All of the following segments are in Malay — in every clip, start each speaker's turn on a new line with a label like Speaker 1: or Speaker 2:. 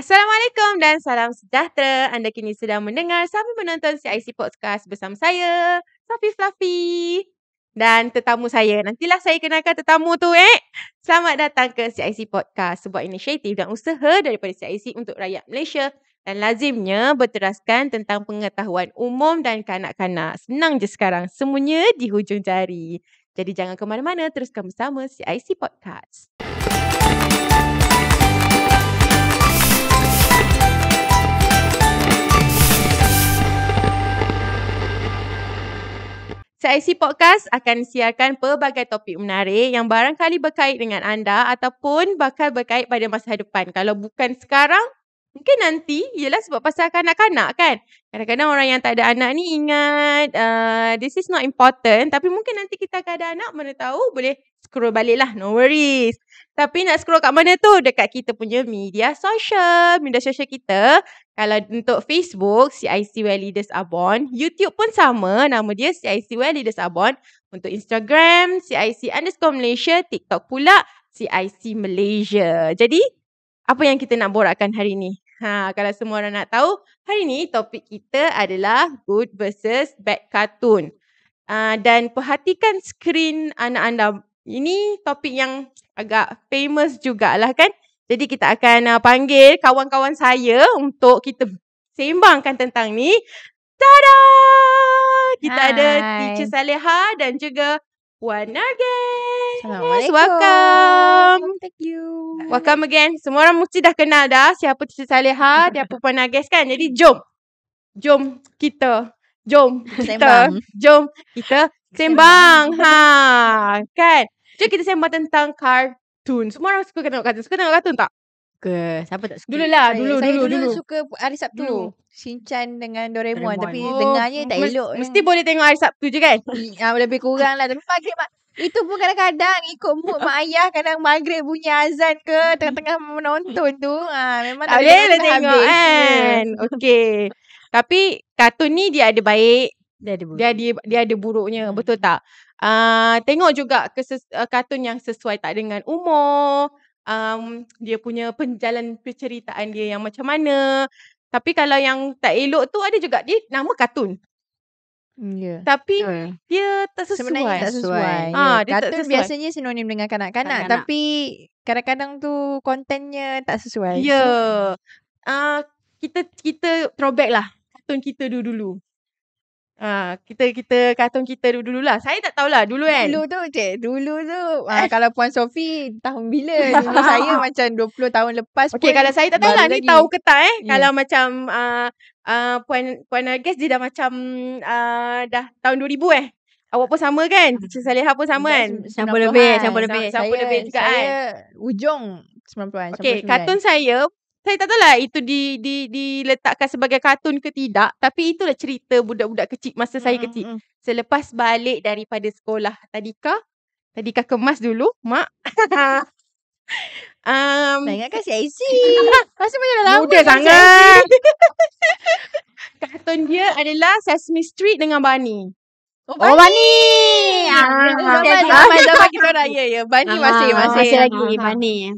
Speaker 1: Assalamualaikum dan salam sejahtera. Anda kini sedang mendengar sambil menonton CIC Podcast bersama saya, Safi Fluffy. Dan tetamu saya. Nantilah saya kenalkan tetamu tu Selamat datang ke CIC Podcast, sebuah inisiatif dan usaha daripada CIC untuk rakyat Malaysia. Dan lazimnya berteraskan tentang pengetahuan umum dan kanak-kanak. Senang je sekarang, semuanya di hujung jari. Jadi jangan ke mana-mana, teruskan bersama CIC Podcast. CIC Podcast akan siarkan pelbagai topik menarik yang barangkali berkait dengan anda ataupun bakal berkait pada masa depan. Kalau bukan sekarang, mungkin nanti. Yelah sebab pasal kanak-kanak kan. Kadang-kadang orang yang tak ada anak ni ingat this is not important. Tapi mungkin nanti kita akan ada anak, mana tahu boleh scroll balik lah. No worries. Tapi nak scroll kat mana tu? Dekat kita punya media sosial. Media sosial kita. Kalau untuk Facebook, CIC Where Leaders Are Born. YouTube pun sama. Nama dia CIC Where Leaders Are Born. Untuk Instagram, CIC_Malaysia. TikTok pula, CIC Malaysia. Jadi, apa yang kita nak borakkan hari ni? Kalau semua orang nak tahu, hari ni topik kita adalah good versus bad cartoon. Dan perhatikan skrin anak anda. Ini topik yang agak famous jugalah kan. Jadi kita akan panggil kawan-kawan saya untuk kita sembangkan tentang ni. Tada! Kita ada Teacher Saleha dan juga Puan Narges.
Speaker 2: Assalamualaikum.
Speaker 1: Welcome.
Speaker 2: Thank you.
Speaker 1: Welcome again. Semua orang mesti dah kenal dah siapa Teacher Saleha, siapa Puan Narges kan. Jadi jom kita sembang. Kan? Jom kita sembang tentang kartun. Semua orang suka tengok kartun. Suka tengok kartun tak?
Speaker 2: Siapa tak suka?
Speaker 1: Dulu.
Speaker 2: Dulu suka hari Sabtu. Shinchan dengan Doraemon. Tapi dengarnya tak elok.
Speaker 1: Mesti boleh tengok hari Sabtu je kan?
Speaker 2: Lebih kurang lah. Tapi maghrib itu pun kadang-kadang ikut mood mak ayah. Kadang maghrib bunyi azan ke tengah-tengah menonton tu. Memang
Speaker 1: tak boleh lah tengok kan. Okay. Tapi kartun ni dia ada baik. Dia ada buruknya. Betul tak? Tengok juga kartun yang sesuai tak dengan umur. Dia punya penjalan penceritaan dia yang macam mana. Tapi kalau yang tak elok tu ada juga dia nama kartun. Tapi dia tak sesuai.
Speaker 2: Sebenarnya tak sesuai. Dia kartun tak sesuai. Biasanya sinonim dengan kanak-kanak. Tapi kadang-kadang tu kontennya tak sesuai.
Speaker 1: Ya. Kita throwback lah. Kartun kita dulu. Kita kartun kita dulu lah. Saya tak tahulah dulu kan.
Speaker 2: Dulu tu kalau Puan Sophie tahun bila? Dulu saya macam 20 tahun lepas pun.
Speaker 1: Okay, kalau saya tak tahulah ni tahu ke tak Kalau macam Puan Narges dia dah macam dah tahun 2000 Awak pun sama kan? Teacher Saleha pun sama kan?
Speaker 2: Campur lebih
Speaker 1: juga kan?
Speaker 2: Saya ujung 90-an.
Speaker 1: Okay, kartun saya tak tahulah itu diletakkan sebagai kartun ke tidak. Tapi itulah cerita budak-budak kecil masa saya kecil. Selepas balik daripada sekolah Tadika kemas dulu, mak.
Speaker 2: Tak ingatkan CIC. Masa macam dah lama.
Speaker 1: Muda sangat. Kartun dia adalah Sesame Street dengan Barney.
Speaker 2: Barney. Zaman kita raya ya. Barney masih
Speaker 3: lagi Barney.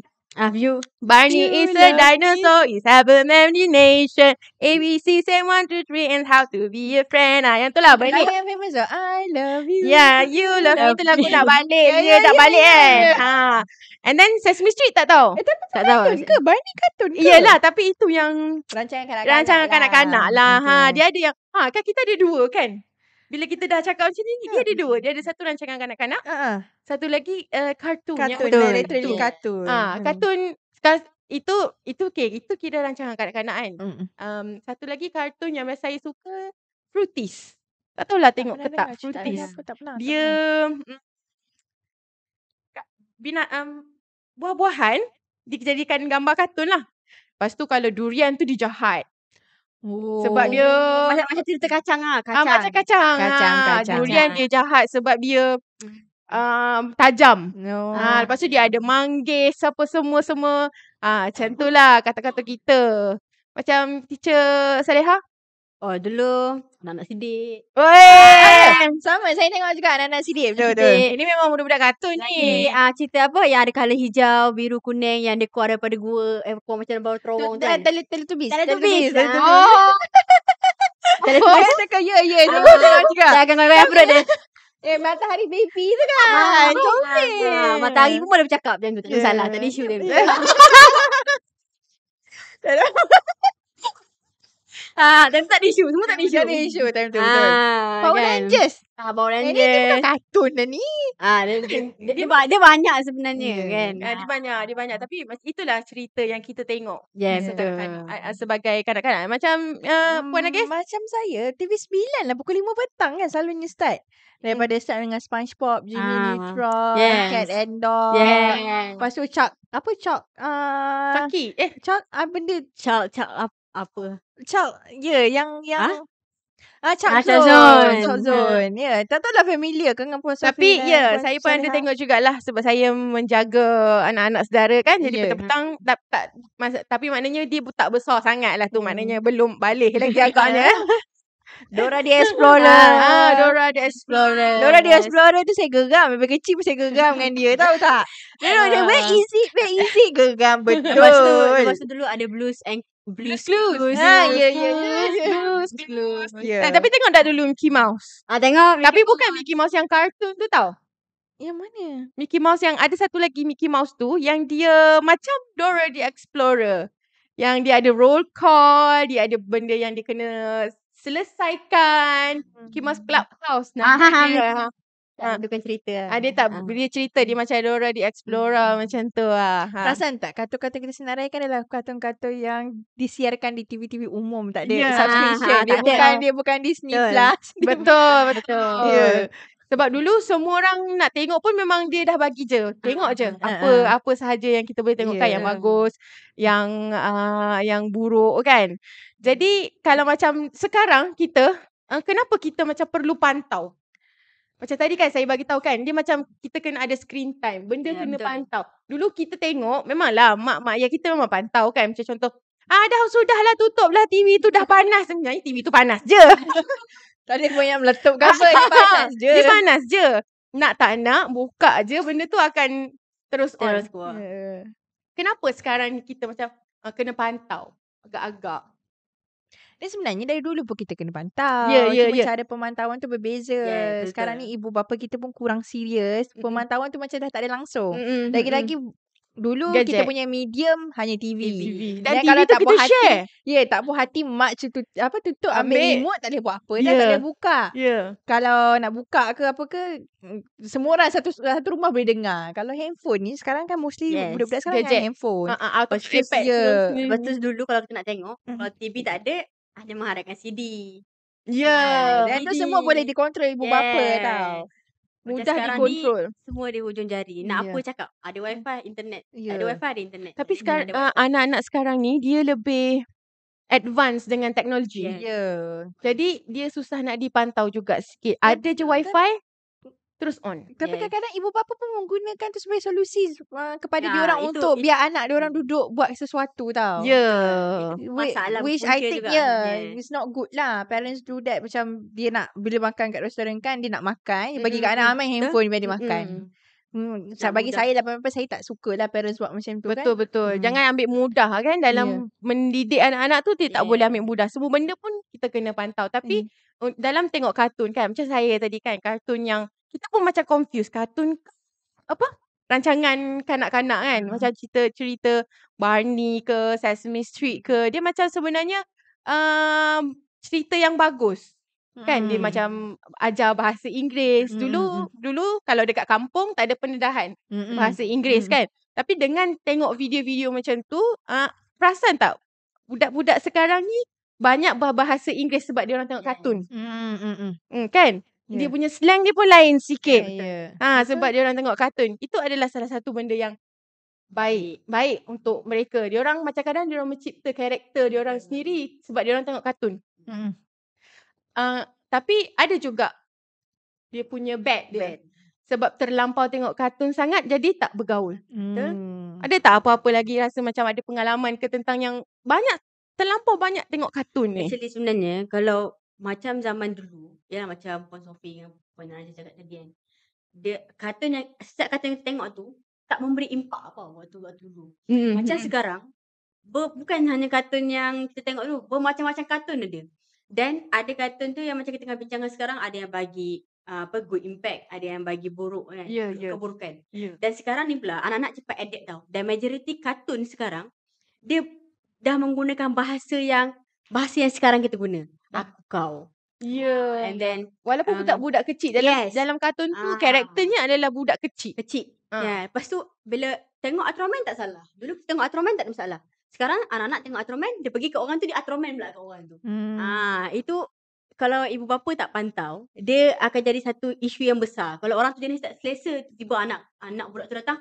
Speaker 1: Barney is a dinosaur. Is have a imagination. ABC say 1, 2, 3 and how to be a friend. Yang tu lah Barney.
Speaker 2: Yang famous I love you.
Speaker 1: Yeah, you love me. Itu lagu nak balik. Dia tak balik kan. And then Sesame Street tak tahu.
Speaker 2: Tak tahu ke? Barney kartun ke?
Speaker 1: Iyalah, tapi itu yang
Speaker 2: rancangan
Speaker 1: kanak-kanak lah. Dia ada yang kan kita ada dua kan. Bila kita dah cakap macam ni, dia ada dua. Dia ada satu rancangan kanak-kanak. Satu lagi kartun.
Speaker 2: Literally kartun.
Speaker 1: Kartun itu okay. Itu kira rancangan kanak-kanak kan. Satu lagi kartun yang saya suka, Fruities. Tak tahulah tengok ke tak Fruities.
Speaker 2: Tak pernah.
Speaker 1: Dia buah-buahan dijadikan gambar kartun lah. Lepas tu kalau durian tu dia jahat. Sebab dia
Speaker 3: macam cerita kacang lah.
Speaker 1: Macam kacang. Durian dia jahat sebab dia tajam. Lepas tu dia ada manggis apa semua. Macam tu lah kata-kata kita. Macam Teacher Saleha.
Speaker 3: Dulu Anak sidik.
Speaker 1: Weh.
Speaker 2: Sama saya tengok juga anak-anak sidik. Betul.
Speaker 3: Sidik.
Speaker 1: Ini memang budak-budak kartun ni.
Speaker 3: Cerita apa yang ada colour hijau, biru, kuning yang dia keluar daripada gua. Keluar macam bawah terowong tu kan.
Speaker 2: Teletubbies.
Speaker 3: Teletubbies.
Speaker 1: Oh.
Speaker 2: Saya cakap ya. Saya tengok juga.
Speaker 3: Saya akan kau favorite dia.
Speaker 2: Matahari baby tu kan. Comel.
Speaker 3: Matahari pun boleh bercakap macam tu. Tak ada salah. Tak ada isu dia. Tapi tak ada isu. Semua tak ada isu.
Speaker 2: Tak ada isu time tu. Betul. Power Rangers.
Speaker 3: Power
Speaker 2: Ini
Speaker 3: Rangers.
Speaker 2: bukan kartun dah ni.
Speaker 3: Dia banyak sebenarnya kan.
Speaker 1: Dia banyak. Tapi itulah cerita yang kita tengok.
Speaker 3: Yes, betul.
Speaker 1: Sebagai kanak-kanak. Macam Puan Agis.
Speaker 2: Macam saya TV9 lah pukul 5 petang kan selalunya start. Daripada start dengan SpongeBob, Jimmy Neutron,
Speaker 3: Yes.
Speaker 2: Cat and Dog.
Speaker 3: Yeah.
Speaker 2: Lepas tu Chuck. Apa Chuck?
Speaker 1: Chucky.
Speaker 2: Chuck benda
Speaker 3: Chuck apa?
Speaker 2: Chuck. Ya, yang Chuck
Speaker 3: Chuck
Speaker 2: Zone.
Speaker 3: Zone.
Speaker 2: Chuck Zone. Ya, tak tahu lah familiar ke dengan Puan
Speaker 1: Tapi
Speaker 2: Safina, Puan
Speaker 1: saya pun ada
Speaker 2: Saleha?
Speaker 1: tengok jugalah sebab saya menjaga anak-anak saudara kan. Jadi
Speaker 2: Ya.
Speaker 1: petang-petang tapi maknanya dia tak besar sangat lah tu. Maknanya belum balik lagi agaknya.
Speaker 2: Dora the Explorer.
Speaker 1: Dora the Explorer.
Speaker 2: Dora the Explorer tu saya geram. Daripada kecil pun saya geram dengan dia. Tahu tak? Dia very easy geram. Betul.
Speaker 3: Lepas tu dulu ada Blues Clues.
Speaker 2: Ya.
Speaker 1: Blues.
Speaker 2: Ya.
Speaker 1: Tapi tengok tak dulu Mickey Mouse.
Speaker 3: Tengok.
Speaker 1: Tapi bukan Mickey Mouse yang kartun tu tau.
Speaker 2: Yang mana?
Speaker 1: Mickey Mouse yang ada satu lagi Mickey Mouse tu yang dia macam Dora the Explorer. Yang dia ada roll call, dia ada benda yang dia kena selesaikan. Mickey Mouse Clubhouse dia.
Speaker 3: Bukan cerita.
Speaker 1: Dia cerita dia macam Dora the Explorer macam tu lah.
Speaker 2: Perasan tak kartun-kartun kita senaraikan adalah kartun-kartun yang disiarkan di TV-TV umum, tak ada
Speaker 1: Ya.
Speaker 2: subscription. Dia bukan Disney
Speaker 3: Betul.
Speaker 2: Plus.
Speaker 1: Betul.
Speaker 2: Ya.
Speaker 1: Sebab dulu semua orang nak tengok pun memang dia dah bagi je. Tengok je apa sahaja yang kita boleh tengok kan, yang bagus, yang buruk kan. Jadi kalau macam sekarang kita kenapa kita macam perlu pantau? Macam tadi kan saya bagi tahu kan, dia macam kita kena ada screen time. Benda kena
Speaker 3: betul.
Speaker 1: pantau. Dulu kita tengok memanglah mak ayah kita memang pantau kan. Macam contoh, sudahlah tutuplah TV tu dah panas. Sebenarnya TV tu panas je.
Speaker 2: Tak ada banyak meletup ke apa. Dia panas je.
Speaker 1: Dia panas je. Nak tak nak, buka je. Benda tu akan terus on.
Speaker 3: Terus keluar.
Speaker 1: Kenapa sekarang ni kita macam kena pantau? Agak-agak.
Speaker 2: Dan sebenarnya dari dulu pun kita kena pantau.
Speaker 1: Ya.
Speaker 2: Cuma cara pemantauan tu berbeza.
Speaker 3: Ya, betul.
Speaker 2: Sekarang ni ibu bapa kita pun kurang serius. Pemantauan tu macam dah tak ada langsung. Lagi-lagi dulu
Speaker 1: Gadget.
Speaker 2: kita punya medium hanya TV.
Speaker 1: Dan TV
Speaker 2: kalau
Speaker 1: tu
Speaker 2: tak
Speaker 1: kita
Speaker 2: puas hati,
Speaker 1: share.
Speaker 2: tak puas hati mak tutup ambil
Speaker 1: Ambil.
Speaker 2: remote, tak boleh buat apa dah,
Speaker 1: Ya.
Speaker 2: tak boleh buka.
Speaker 1: Ya.
Speaker 2: Kalau nak buka ke apa ke, semua orang satu rumah boleh dengar. Kalau handphone ni sekarang kan mostly
Speaker 3: Yes.
Speaker 2: budak-budak sekarang
Speaker 1: Gadget.
Speaker 2: dengan handphone.
Speaker 1: Auto
Speaker 3: Lepas tu,
Speaker 1: iPad.
Speaker 3: Lepas tu dulu kalau kita nak tengok, kalau TV tak ada mengharapkan CD.
Speaker 1: Ya.
Speaker 2: Dan tu semua boleh dikontrol ibu bapa
Speaker 3: Yes.
Speaker 2: tau.
Speaker 3: Macam
Speaker 1: Mudah
Speaker 3: sekarang
Speaker 1: dikontrol.
Speaker 3: Semua di hujung jari. Nak
Speaker 2: Ya.
Speaker 3: apa cakap? Ada wifi, internet.
Speaker 2: Ya.
Speaker 3: Tak ada wifi, ada internet.
Speaker 1: Tapi sekarang
Speaker 3: Ada wifi.
Speaker 1: anak-anak sekarang ni dia lebih advance dengan teknologi.
Speaker 3: Yes.
Speaker 2: Ya.
Speaker 1: Jadi dia susah nak dipantau juga sikit. Ada je wifi terus on.
Speaker 2: Tapi
Speaker 3: Yes.
Speaker 2: kadang-kadang ibu bapa pun menggunakan tu sebagai solusi kepada
Speaker 3: Ya,
Speaker 2: diorang
Speaker 3: itu-
Speaker 2: untuk biar anak diorang duduk buat sesuatu tau.
Speaker 1: Ya.
Speaker 3: Masalah
Speaker 2: Which
Speaker 3: punca
Speaker 2: I think
Speaker 3: juga. Yes.
Speaker 2: it's not good lah. Parents do that. Macam dia nak bila makan kat restoran kan, dia nak makan, dia bagi kat anak main handphone biar dia makan. Bagi
Speaker 3: mudah.
Speaker 2: saya 18 saya tak suka lah parents buat macam tu kan.
Speaker 1: Betul. Jangan ambil mudah kan dalam mendidik anak-anak tu, dia tak
Speaker 3: Yeah.
Speaker 1: boleh ambil mudah. Semua benda pun kita kena pantau. Tapi dalam tengok kartun kan, macam saya tadi kan, kartun yang kita pun macam confused. Kartun apa? Rancangan kanak-kanak kan. Macam cerita Barney ke, Sesame Street ke. Dia macam sebenarnya cerita yang bagus. Kan dia macam ajar bahasa Inggeris. Dulu kalau dekat kampung tak ada pendedahan bahasa Inggeris kan. Tapi dengan tengok video-video macam tu, perasan tak budak-budak sekarang ni banyak berbahasa Inggeris sebab dia orang tengok kartun. Kan? Dia punya slang dia pun lain sikit. Sebab dia orang tengok kartun. Itu adalah salah satu benda yang baik untuk mereka. Dia orang macam kadang dia orang mencipta karakter dia orang sendiri sebab dia orang tengok kartun. Tapi ada juga dia punya bad dia. Sebab terlampau tengok kartun sangat jadi tak bergaul. Ada tak apa-apa lagi rasa macam ada pengalaman ke tentang yang terlampau banyak tengok kartun ni?
Speaker 3: Actually sebenarnya kalau macam zaman dulu, yalah macam Puan Sophie dengan Puan Raja cakap tadi kan. Setiap kartun yang kita tengok tu tak memberi impak apa waktu dulu. Macam sekarang, bukan hanya kartun yang kita tengok dulu, bermacam-macam kartun ada. Dan ada kartun tu yang macam kita tengah bincangkan sekarang, ada yang bagi good impact, ada yang bagi buruk kan, keburukan. Dan sekarang ni pula anak-anak cepat adapt tau. Dan majoriti kartun sekarang dia dah menggunakan bahasa yang sekarang kita guna. Aku kau. And then
Speaker 1: Walaupun budak-budak kecil dalam kartun tu karakternya adalah budak kecil.
Speaker 3: Ya, lepas tu bila tengok Ultraman tak salah. Dulu kita tengok Ultraman tak ada masalah. Sekarang anak-anak tengok Ultraman, dia pergi ke orang tu, dia Ultraman pula kat orang tu. Itu kalau ibu bapa tak pantau, dia akan jadi satu isu yang besar. Kalau orang tu jenis tak selesa, tiba anak budak tu datang,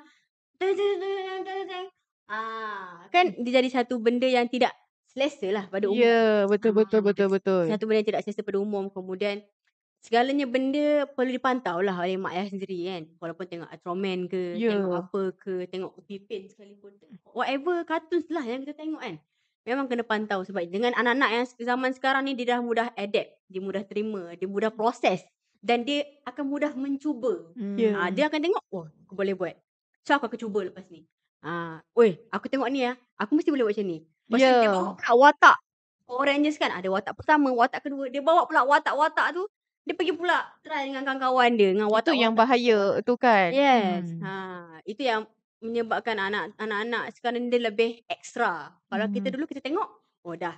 Speaker 3: kan dia jadi satu benda yang tidak selesa lah pada umum.
Speaker 1: Ya, betul.
Speaker 3: Satu benda yang tidak selesa pada umum. Kemudian segalanya benda perlu dipantau lah oleh mak ayah sendiri kan. Walaupun tengok Ultraman ke, tengok apa ke, tengok Pipin sekalipun. Whatever cartoons lah yang kita tengok kan. Memang kena pantau sebab dengan anak-anak yang zaman sekarang ni, dia dah mudah adapt. Dia mudah terima, dia mudah proses. Dan dia akan mudah mencuba. Dia akan tengok, aku boleh buat. So aku akan cuba lepas ni. Aku tengok ni aku mesti boleh buat macam ni. Lepas tu dia bawa pula watak Power Rangers kan. Ada watak pertama, watak kedua. Dia bawa pula watak-watak tu. Dia pergi pula try dengan kawan-kawan dia. Dengan watak-watak.
Speaker 1: Itu yang bahaya tu kan.
Speaker 3: Yes. Itu yang menyebabkan anak-anak sekarang dia lebih ekstra. Kalau kita dulu kita tengok, dah.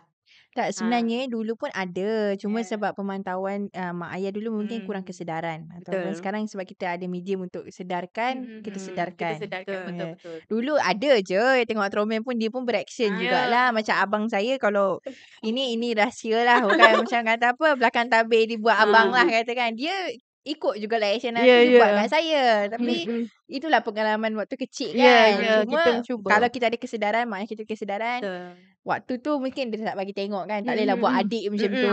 Speaker 2: Tak, sebenarnya dulu pun ada. Cuma sebab pemantauan mak ayah dulu mungkin kurang kesedaran. Ataupun sekarang sebab kita ada medium untuk sedarkan, kita sedarkan.
Speaker 3: Betul.
Speaker 2: Dulu ada je tengok Ultraman pun, dia pun bereaction jugalah. Macam abang saya kalau ini rahsia lah. Bukan macam kata apa, belakang tabir dibuat abang lah katakan. Dia ikut jugalah action dia buat kat saya. Tapi itulah pengalaman waktu kecil kan. Cuma
Speaker 1: kita mencuba.
Speaker 2: kalau kita ada kesedaran, maknanya kita ada kesedaran. Waktu tu mungkin dia tak bagi tengok kan. Tak bolehlah buat adik macam tu.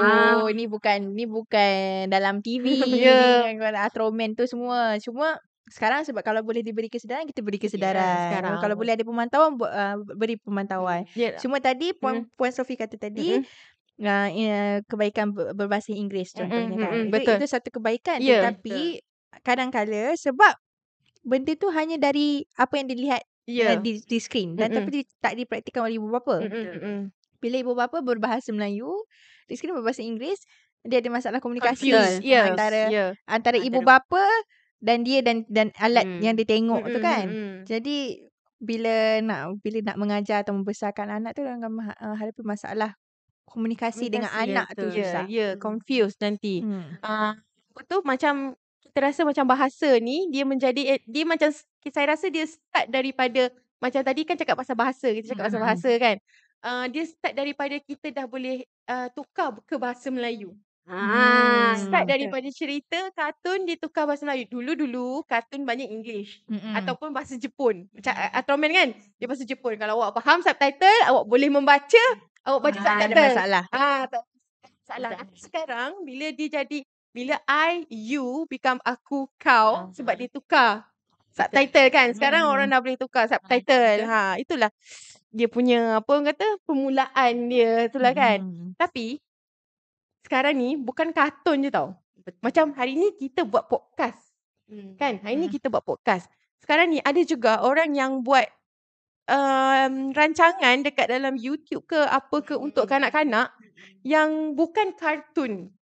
Speaker 2: Ni bukan dalam TV. Ultraman tu semua. Cuma sekarang sebab kalau boleh diberi kesedaran, kita beri kesedaran. Kalau boleh ada pemantauan, beri pemantauan. Cuma tadi Puan Sophie kata tadi, kebaikan berbahasa Inggeris contohnya kan. Itu satu kebaikan. Tetapi kadang-kala sebab benda tu hanya dari apa yang dilihat di skrin. Dan tapi tak dipraktikkan oleh ibu bapa. Bila ibu bapa berbahasa Melayu, di skrin berbahasa Inggeris, dia ada masalah komunikasi antara ibu bapa dan dia dan alat yang dia tengok tu kan. Jadi bila nak mengajar atau membesarkan anak tu, akan hadapi masalah komunikasi dengan anak tu susah.
Speaker 1: Confused nanti. Betul, macam kita rasa macam bahasa ni dia macam, saya rasa dia start daripada macam tadi kan cakap pasal bahasa, kita cakap pasal bahasa kan. Dia start daripada kita dah boleh tukar ke bahasa Melayu. Start daripada cerita kartun ditukar bahasa Melayu. Dulu kartun banyak English ataupun bahasa Jepun. Macam Ultraman kan, dia bahasa Jepun. Kalau awak faham subtitle, awak boleh membaca, awak baca subtitle.
Speaker 2: Ada masalah.
Speaker 1: Tak masalah. Sekarang bila you become aku kau, sebab dia tukar subtitle kan. Sekarang orang dah boleh tukar subtitle. Itulah dia punya apa orang kata, permulaan dia itulah kan. Tapi sekarang ni bukan kartun je tau. Macam hari ni kita buat podcast. Kan? Hari ni kita buat podcast. Sekarang ni ada juga orang yang buat rancangan dekat dalam YouTube ke apa ke untuk kanak-kanak yang bukan kartun.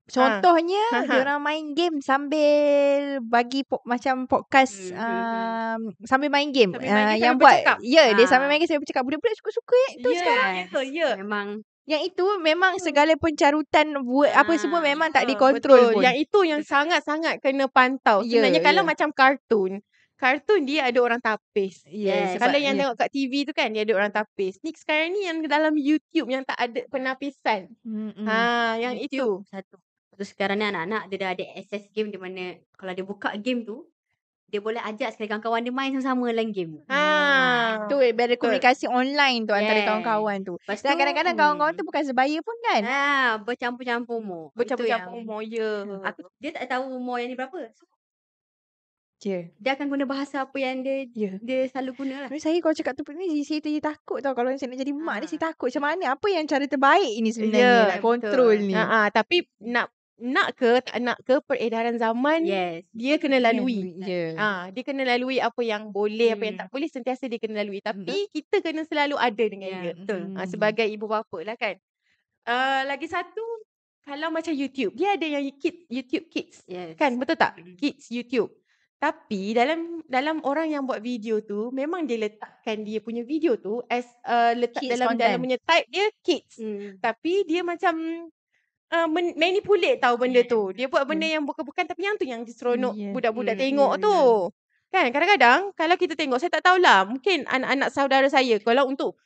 Speaker 2: Contohnya diorang main game sambil bagi macam podcast sambil main game. Yang buat
Speaker 1: bercakap.
Speaker 2: dia sambil main game sambil bercakap. Budak-budak suka-suka itu sekarang.
Speaker 3: Memang
Speaker 2: Yang itu memang segala pencarutan apa semua memang tak dikontrol pun.
Speaker 1: Yang itu yang sangat-sangat kena pantau. Sebenarnya kalau macam kartun dia ada orang tapis. Kalau yang tengok kat TV tu kan, dia ada orang tapis. Ni sekarang ni yang dalam YouTube yang tak ada penapisan. Yang
Speaker 3: YouTube,
Speaker 1: itu.
Speaker 3: satu. Terus sekarang ni anak-anak dia dah ada access game di mana kalau dia buka game tu, dia boleh ajak sekali kawan-kawan dia main sama-sama dalam game.
Speaker 2: Tu ada komunikasi online tu antara kawan-kawan tu. Dan kadang-kadang kawan-kawan tu bukan sebaya pun kan.
Speaker 3: Bercampur-campur umur.
Speaker 1: Bercampur-campur umur,
Speaker 3: dia tak tahu umur yang ni berapa. So, Dia akan guna bahasa apa yang dia selalu guna lah.
Speaker 2: Saya kalau cakap topik ni, saya jadi takut tau. Kalau saya nak jadi mak ni,
Speaker 3: Ah.
Speaker 2: saya takut. Macam mana? Apa yang cara terbaik ni sebenarnya
Speaker 1: Ya,
Speaker 2: nak kontrol
Speaker 3: betul.
Speaker 2: ni?
Speaker 1: Tapi nak ke tak nak ke peredaran zaman
Speaker 3: Yes.
Speaker 1: dia kena lalui.
Speaker 2: Ya.
Speaker 1: Dia kena lalui apa yang boleh, apa yang tak boleh, sentiasa dia kena lalui. Tapi kita kena selalu ada dengan
Speaker 3: Ya,
Speaker 1: dia.
Speaker 3: betul.
Speaker 1: Sebagai ibu bapa lah kan. Lagi satu, kalau macam YouTube, dia ada yang YouTube Kids.
Speaker 3: Yes.
Speaker 1: Kan, betul tak?
Speaker 3: Mm.
Speaker 1: Kids YouTube. Tapi dalam orang yang buat video tu, memang dia letakkan dia punya video tu as letak
Speaker 2: Kids
Speaker 1: dalam
Speaker 2: content.
Speaker 1: punya type dia kids. Tapi dia macam manipulate tahu benda tu. Dia buat benda yang bukan-bukan, tapi yang tu yang seronok
Speaker 2: Yeah.
Speaker 1: budak-budak tengok tu. Kan kadang-kadang kalau kita tengok, saya tak tahulah, mungkin anak-anak saudara saya, kalau untuk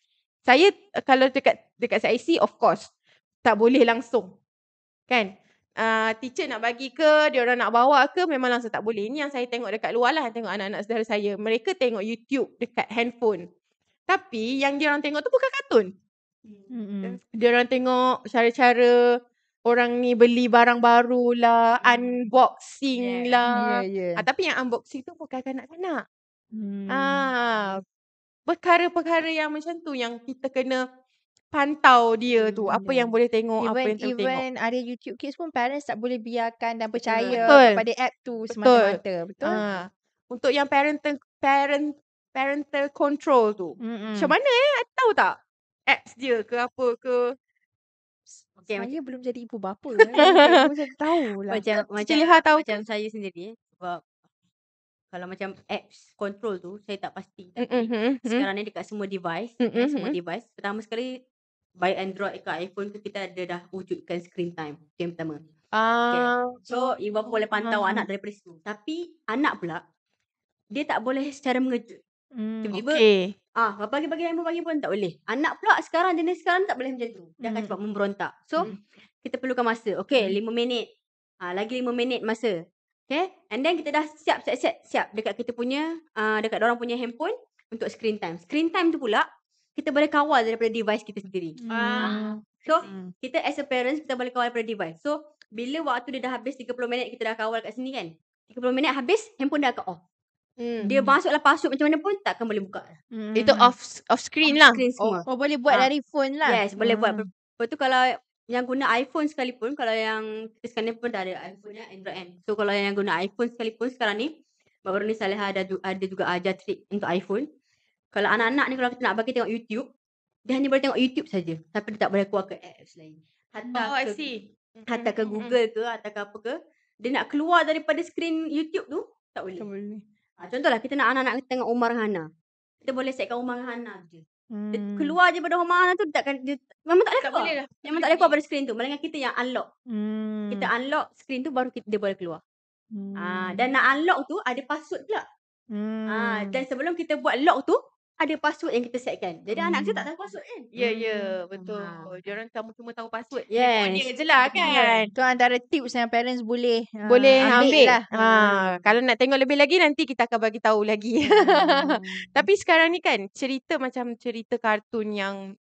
Speaker 1: saya, kalau dekat CIC of course tak boleh langsung. Kan? Teacher nak bagi ke, dia orang nak bawa ke, memang langsung tak boleh. Ini yang saya tengok dekat luar lah, tengok anak-anak saudara saya. Mereka tengok YouTube dekat handphone. Tapi yang dia orang tengok tu bukan kartun. Dia orang tengok cara-cara orang ni beli barang baru lah, unboxing lah. Tapi yang unboxing tu bukan kanak-kanak. Perkara-perkara yang macam tu yang kita kena pantau dia tu. Apa yang boleh tengok, apa yang tak boleh tengok.
Speaker 2: Even ada YouTube Kids pun, parents tak boleh biarkan dan percaya
Speaker 1: Betul.
Speaker 2: kepada app tu semata-mata. Betul?
Speaker 1: Untuk yang parental control tu. Macam mana tahu tak? Apps dia ke apa ke.
Speaker 3: Okay,
Speaker 2: Saya belum jadi ibu bapa. Saya tahu lah.
Speaker 3: Macam saya sendiri sebab kalau macam apps control tu saya tak pasti. Tapi sekarang ni dekat semua device, semua device. Pertama sekali baik Android ke iPhone tu, kita ada dah wujudkan screen time. Itu yang pertama. So ibu bapa boleh pantau anak daripada situ. Tapi anak pula dia tak boleh secara mengejut. Tiba-tiba bagi-bagi handphone tak boleh. Anak pula sekarang, jenis sekarang tak boleh macam tu. Dia akan cepat memberontak. So kita perlukan masa. 5 minit. Lagi 5 minit masa. Okay. And then kita dah siap dekat kita punya dekat orang punya handphone untuk screen time. Screen time tu pula kita boleh kawal daripada device kita sendiri. So kita as a parents, kita boleh kawal daripada device. So bila waktu dia dah habis 30 minit kita dah kawal kat sini kan, 30 minit habis, handphone dah akan off. Dia masuklah password macam mana pun takkan boleh buka.
Speaker 1: Itu off screen lah.
Speaker 3: Screen semua.
Speaker 2: Boleh buat dari phone lah.
Speaker 3: Yes, boleh buat. Lepas tu kalau yang guna iPhone sekalipun, kalau yang kita sekarang ni pun dah ada iPhone Android kan. So kalau yang guna iPhone sekalipun sekarang ni, baru ni Saleha ada juga ajar trik untuk iPhone. Kalau anak-anak ni kalau kita nak bagi tengok YouTube, dia hanya boleh tengok YouTube saja, tapi dia tak boleh keluar ke apps lain. Hatta ke Google ke atau ke apa ke, dia nak keluar daripada skrin YouTube tu tak boleh. Contohlah kita nak anak-anak kita tengok Umar Hana. Kita boleh setkan Umar Hana je. Dia keluar je pada Umar Hana tu, memang tak boleh keluar. Memang tak boleh keluar pada skrin tu. Melainkan kita yang unlock. Kita unlock skrin tu baru dia boleh keluar. Dan nak unlock tu ada password pula. Dan sebelum kita buat lock tu, ada password yang kita setkan. Jadi anak kita tak tahu password kan?
Speaker 1: Ya, betul. Diorang cuma tahu password.
Speaker 2: Yes.
Speaker 1: Dia je lah kan.
Speaker 2: Itu antara tips yang parents boleh
Speaker 1: ambil
Speaker 2: lah.
Speaker 1: Kalau nak tengok lebih lagi, nanti kita akan bagi tahu lagi. Tapi sekarang ni kan, cerita kartun yang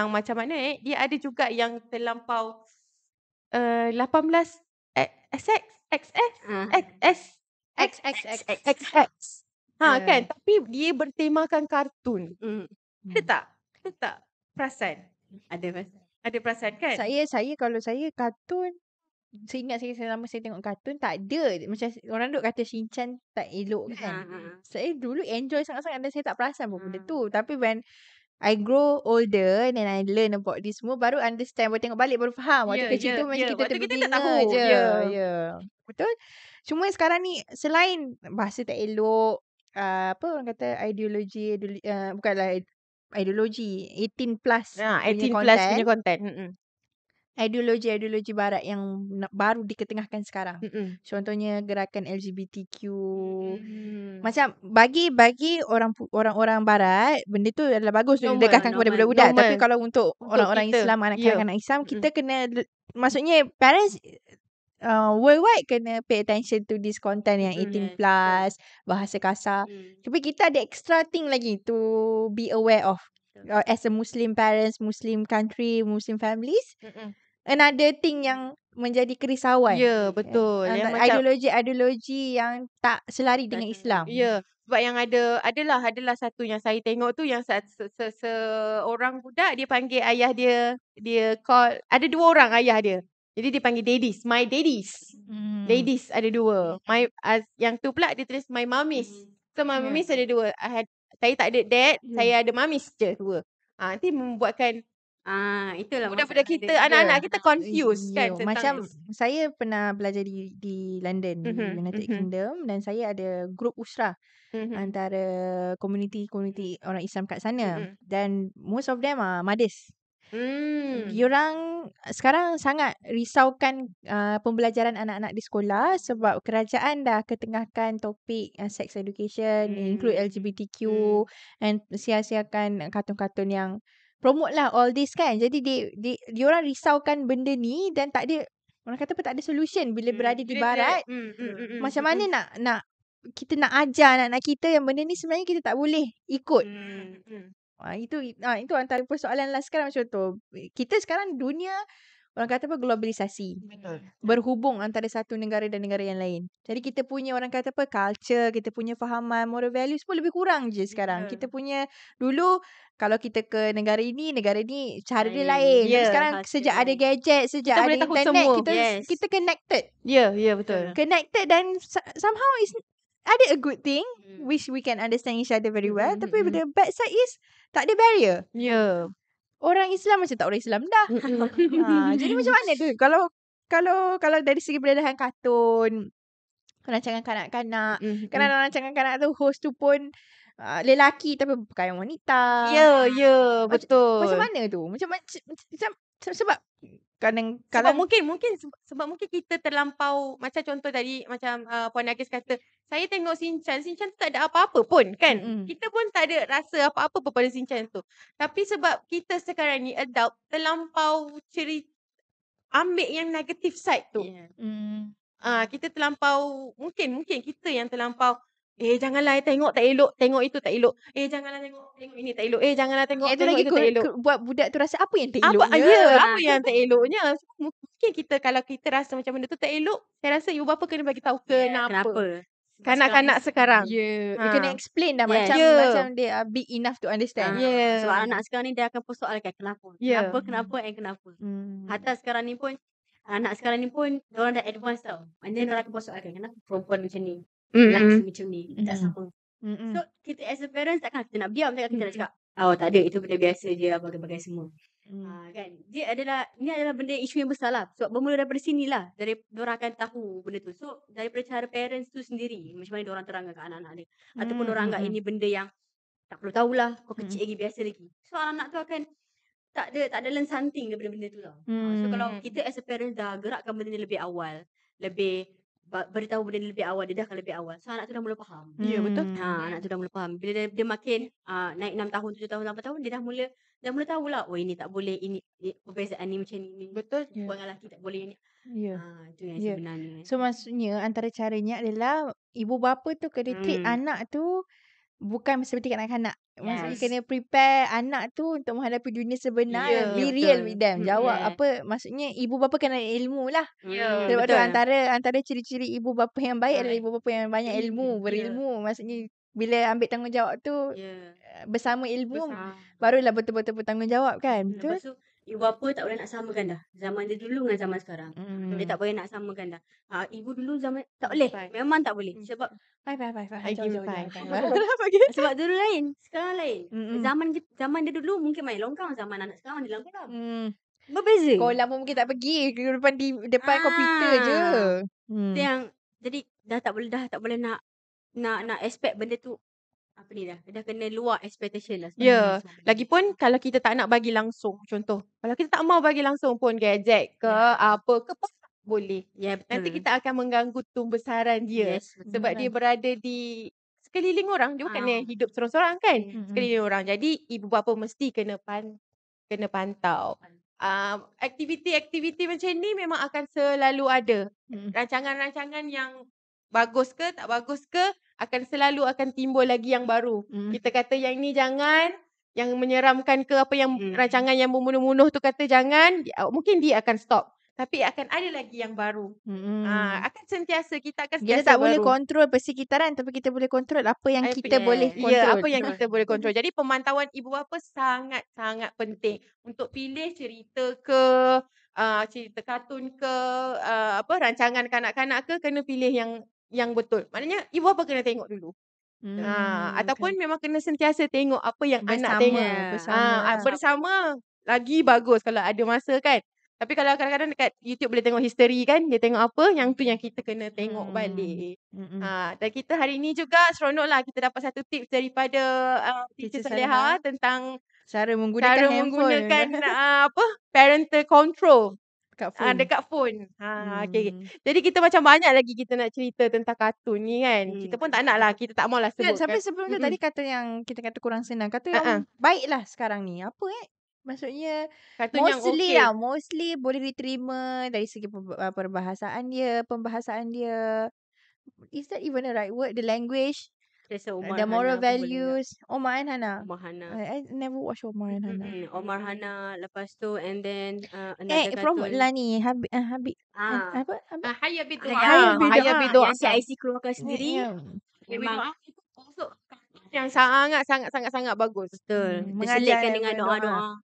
Speaker 1: macam mana dia ada juga yang terlampau 18 XX. Kan, tapi dia bertemakan kartun. Ada tak perasan? Ada perasan kan?
Speaker 2: Saya kalau saya kartun, saya ingat selama saya tengok kartun tak ada. Macam orang duk kata Shin-chan tak elok kan. Saya dulu enjoy sangat-sangat dan saya tak perasan pun benda tu. Tapi when I grow older and I learn about this semua, baru understand, baru tengok balik baru faham. Waktu kecil tu macam kita terbinga
Speaker 1: tak tahu
Speaker 2: je. Betul. Cuma sekarang ni selain bahasa tak elok, apa orang kata ideologi bukanlah ideologi 18 plus
Speaker 1: 18 plus punya content.
Speaker 2: Ideologi barat yang baru diketengahkan sekarang. Contohnya gerakan LGBTQ. Macam bagi orang-orang barat, benda tu adalah bagus untuk didekatkan kepada budak-budak. Tapi kalau untuk orang-orang Islam, anak-anak Islam, kita kena, maksudnya parents worldwide kena pay attention to this content yang 18 plus, bahasa kasar. Tapi kita ada extra thing lagi to be aware of. As a Muslim parents, Muslim country, Muslim families, another thing yang menjadi kerisauan.
Speaker 1: Ya, betul. Yang macam
Speaker 2: Ideologi yang tak selari dengan Islam.
Speaker 1: ya, sebab yang adalah satu yang saya tengok tu yang seorang budak dia panggil ayah dia call, ada 2 orang ayah dia. Jadi dia panggil daddies, my daddies. Ladies ada 2. Yang tu pula dia tulis my mummies. So my mummies ada 2. Saya tak ada dad, saya ada mummies je 2. Nanti membuatkan
Speaker 3: itulah
Speaker 1: budak-budak kita, anak-anak kita confused kan tentang
Speaker 2: macam saya pernah belajar di London, di United Kingdom, dan saya ada grup usrah antara komuniti orang Islam kat sana, dan most of them are mothers. Diorang sekarang sangat risaukan pembelajaran anak-anak di sekolah sebab kerajaan dah ketengahkan topik sex education, include LGBTQ, and sia-siakan kartun-kartun yang promote lah all this kan. Jadi diorang risaukan benda ni dan tak ada, orang kata apa, tak ada solution bila berada di barat. Macam mana nak kita nak ajar anak-anak kita yang benda ni sebenarnya kita tak boleh ikut. Itu antara persoalan lah sekarang. Macam tu, kita sekarang dunia, orang kata apa, globalisasi. Berhubung antara satu negara dan negara yang lain. Jadi kita punya, orang kata apa, culture, kita punya fahaman, moral values pun lebih kurang je sekarang. Kita punya, dulu kalau kita ke negara ni cara dia lain. Tapi sekarang sejak ada gadget, sejak ada internet, kita connected.
Speaker 1: Ya, betul.
Speaker 2: Connected, dan somehow ada a good thing, which we can understand each other very well. Tapi the bad side is tak ada barrier.
Speaker 1: Ya.
Speaker 2: Orang Islam macam tak orang Islam dah. Jadi macam mana tu? Kalau dari segi peredaran kartun, rancangan kanak-kanak, kadang-kadang rancangan kanak tu host tu pun lelaki tapi berpakaian wanita.
Speaker 1: Ya, betul.
Speaker 2: Macam mana tu? Macam sebab
Speaker 1: sebab mungkin kita terlampau, macam contoh tadi macam Puan Nagis kata, saya tengok Shinchan tu tak ada apa-apa pun kan. Kita pun tak ada rasa apa-apa pun pada Shinchan tu. Tapi sebab kita sekarang ni adult, terlampau ambil yang negative side tu. Kita terlampau, mungkin kita yang terlampau, janganlah tengok tak elok, tengok itu tak elok. Janganlah tengok ini tak elok. Janganlah tengok itu tak elok.
Speaker 2: Buat budak tu rasa apa yang tak eloknya.
Speaker 1: Apa yang tak eloknya. Mungkin kalau kita rasa macam benda tu tak elok, saya rasa ibu bapa kena bagi tahu kenapa. Kanak-kanak sekarang.
Speaker 2: You kena explain dah macam they are big enough to understand.
Speaker 3: Sebab anak sekarang ni dia akan persoalkan kenapa. Kenapa. Hatta sekarang ni pun, anak sekarang ni pun diorang dah advance tau. And then diorang akan persoalkan kenapa perempuan macam ni, lelaki macam ni, tak sama. So kita as a parents takkan kita nak diam, takkan kita nak cakap tak ada, itu benda biasa je, bagai-bagai semua. Kan, ni adalah benda isu yang besar lah. So bermula daripada sini lah, dari diorang akan tahu benda tu. So daripada cara parents tu sendiri, macam mana diorang terangkan ke anak-anak dia, ataupun diorang anggap ini benda yang tak perlu tahulah, kau kecil lagi, biasa lagi. So anak-anak tu akan tak ada learn something daripada benda tu tau. So kalau kita as a parents dah gerakkan benda ni lebih awal, lebih beritahu benda ni lebih awal, dedahkan lebih awal, so anak tu dah mula faham.
Speaker 1: Ya, betul.
Speaker 3: Anak tu dah mula faham. Bila dia makin naik 6 tahun, 7 tahun, 8 tahun, dia dah mula tahulah, ini tak boleh, ini perbezaan ni macam ni.
Speaker 1: Betul.
Speaker 3: Perempuan dengan lelaki tak boleh ni. Itu yang sebenarnya.
Speaker 2: So maksudnya antara caranya adalah ibu bapa tu kena treat anak tu bukan seperti kanak-kanak. Maksudnya kena prepare anak tu untuk menghadapi dunia sebenar. Be real with them. Jawab apa, maksudnya ibu bapa kena ada ilmu lah. Sebab tu antara ciri-ciri ibu bapa yang baik adalah ibu bapa yang banyak ilmu, berilmu. Maksudnya bila ambil tanggungjawab tu bersama ilmu, barulah betul-betul bertanggungjawab kan. Betul?
Speaker 3: Lepas tu ibu bapa tak boleh nak samakan dah zaman dia dulu dengan zaman sekarang. Dia tak boleh nak samakan dah. Ibu dulu zaman tak boleh. Memang tak boleh. Sebab sebab dulu lain, sekarang lain. Zaman dia dulu mungkin main longkang, zaman anak sekarang dia longkang. Berbeza.
Speaker 2: Sekolah pun mungkin tak pergi, ke depan komputer je.
Speaker 3: Yang jadi dah tak boleh nak expect benda tu apa ni dah kena luar expectation lah.
Speaker 1: Lagipun kalau kita tak nak bagi langsung, contoh, kalau kita tak mau bagi langsung pun gadget ke apa ke pun boleh.
Speaker 3: Betul.
Speaker 1: Nanti kita akan mengganggu tumbesaran dia. Sebab dia berada di sekeliling orang, dia bukannya hidup seorang-seorang kan. Sekeliling orang. Jadi ibu bapa mesti kena pantau. Aktiviti-aktiviti macam ni memang akan selalu ada. Rancangan-rancangan yang bagus ke tak bagus ke akan selalu timbul lagi yang baru. Kita kata yang ni jangan, yang menyeramkan ke apa, yang rancangan yang membunuh-bunuh tu kata jangan, mungkin dia akan stop. tapi akan ada lagi yang baru. Akan sentiasa kita akan
Speaker 2: Kita
Speaker 1: sentiasa
Speaker 2: tak boleh
Speaker 1: baru.
Speaker 2: kontrol persekitaran, tapi kita boleh kontrol apa yang kita boleh kontrol.
Speaker 1: Ya, apa yang kita boleh kontrol. Jadi pemantauan ibu bapa sangat-sangat penting untuk pilih cerita ke cerita kartun ke rancangan kanak-kanak ke, kena pilih yang betul. Maknanya ibu bapa kena tengok dulu. Ataupun memang kena sentiasa tengok apa yang anak tengok. Bersama lagi bagus kalau ada masa kan. Tapi kalau kadang-kadang dekat YouTube boleh tengok history kan, dia tengok apa, yang tu yang kita kena tengok balik. Dan kita hari ni juga seronok lah kita dapat satu tips daripada Teacher Saleha tentang
Speaker 2: cara menggunakan
Speaker 1: parental control
Speaker 2: dekat
Speaker 1: dekat phone.
Speaker 2: phone.
Speaker 1: Okay. Jadi kita macam banyak lagi kita nak cerita tentang kartun ni kan. Kita pun tak nak lah, kita tak maulah sebut.
Speaker 2: Sampai sebelum tu tadi kata yang kita kata kurang senang. Kata yang baik lah sekarang ni. Apa maksudnya
Speaker 1: kartun yang
Speaker 2: mostly boleh diterima dari segi pembahasan dia. Is that even a right word? The language, the moral values. Omar and Hana. I never watch Omar and Hana.
Speaker 3: Omar Hana, lepas tu and then
Speaker 2: from lah ni Habib apa?
Speaker 1: Hayya Bidoa.
Speaker 2: Hayya Bidoa.
Speaker 3: Yang CIC keluarkan sendiri.
Speaker 1: Memang yang sangat bagus.
Speaker 3: Betul. Diselitkan dengan doa-doa.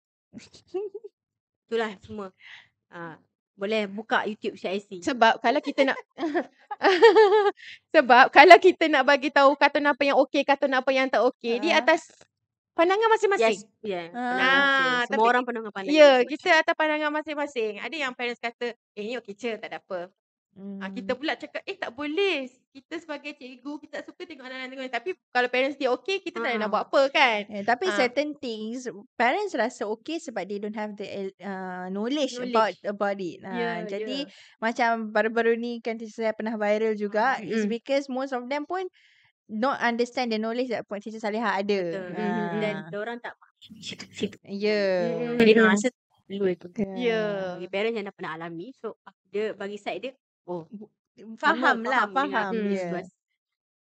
Speaker 3: Itulah semua. Boleh buka YouTube CIC.
Speaker 1: Sebab kalau kita nak bagi tahu kartun apa yang okey, kartun apa yang tak okey di atas pandangan masing-masing.
Speaker 3: Yes. Pandangan semua orang pandangan pandang.
Speaker 1: Ya, kita atas pandangan masing-masing. Ada yang parents kata, ni okey je, tak ada apa. Kita pula cakap, tak boleh. Kita sebagai cikgu, kita tak suka tengok anak-anak tengok ni. Tapi kalau parents dia okey, kita tak nak buat apa kan.
Speaker 2: Tapi certain things, parents rasa okey sebab they don't have the knowledge about it. Jadi macam baru-baru ni kan saya pernah viral juga. Is because most of them pun don't understand the knowledge that Teacher Saleha ada.
Speaker 3: Dan diorang tak faham situ.
Speaker 2: Jadi
Speaker 3: dia rasa perlu itu.
Speaker 1: Bagi
Speaker 3: parents yang dah pernah alami, so dia bagi side dia,
Speaker 2: faham.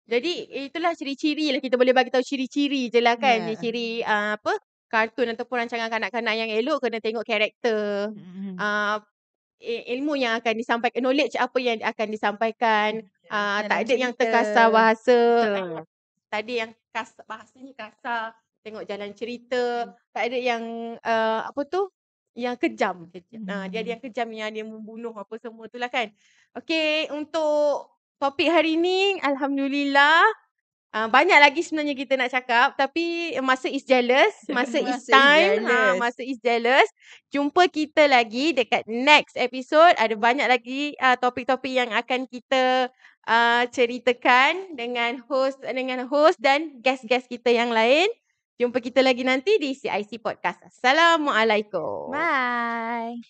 Speaker 1: Jadi itulah ciri-ciri lah, kita boleh bagi tahu ciri-ciri je lah kan. Ciri kartun ataupun rancangan kanak-kanak yang elok kena tengok karakter. Ilmu yang akan disampaikan, knowledge apa yang akan disampaikan. Tak ada yang terkasar bahasa. Tak ada yang bahasanya kasar. Tengok jalan cerita. Tak ada yang yang kejam. Dia ada yang kejam, yang dia membunuh apa semua tu lah kan. Okay, untuk topik hari ni Alhamdulillah banyak lagi sebenarnya kita nak cakap, tapi masa is jealous. Masa is time. Masa is jealous. Jumpa kita lagi dekat next episode. Ada banyak lagi topik-topik yang akan kita ceritakan dengan host dan guest-guest kita yang lain. Jumpa kita lagi nanti di CIC Podcast. Assalamualaikum.
Speaker 2: Bye.